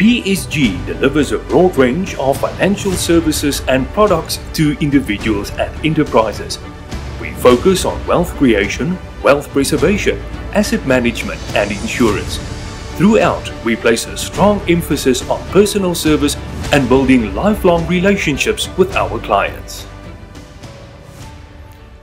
PSG delivers a broad range of financial services and products to individuals and enterprises. We focus on wealth creation, wealth preservation, asset management and insurance. Throughout, we place a strong emphasis on personal service and building lifelong relationships with our clients.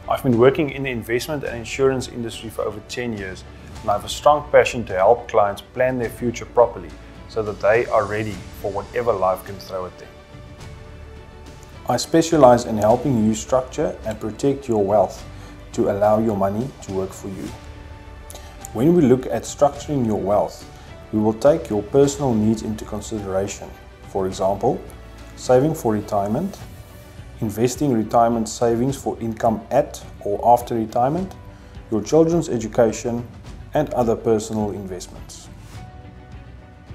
I've been working in the investment and insurance industry for over 10 years, and I have a strong passion to help clients plan their future properly so that they are ready for whatever life can throw at them. I specialize in helping you structure and protect your wealth to allow your money to work for you. When we look at structuring your wealth, we will take your personal needs into consideration. For example, saving for retirement, investing retirement savings for income at or after retirement, your children's education, and other personal investments.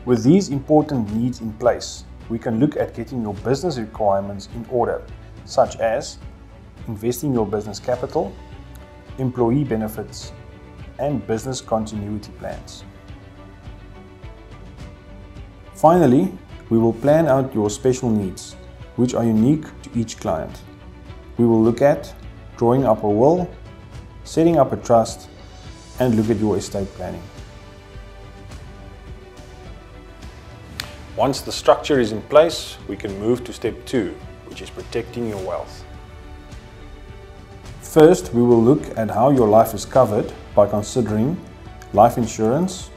With these important needs in place, we can look at getting your business requirements in order, such as investing your business capital, employee benefits, and business continuity plans. Finally, we will plan out your special needs, which are unique to each client. We will look at drawing up a will, setting up a trust, and look at your estate planning. Once the structure is in place, we can move to step 2, which is protecting your wealth. First, we will look at how your life is covered by considering life insurance,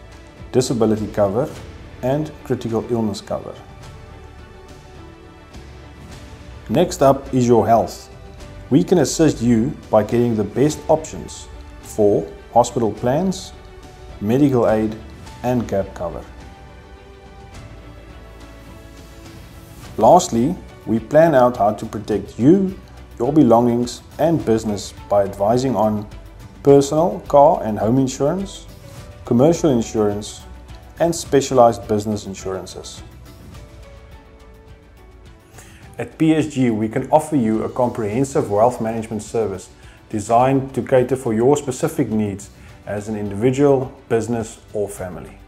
disability cover, and critical illness cover. Next up is your health. We can assist you by getting the best options for hospital plans, medical aid, and gap cover. Lastly, we plan out how to protect you, your belongings, and business by advising on personal, car and home insurance, commercial insurance, and specialized business insurances. At PSG, we can offer you a comprehensive wealth management service designed to cater for your specific needs as an individual, business, or family.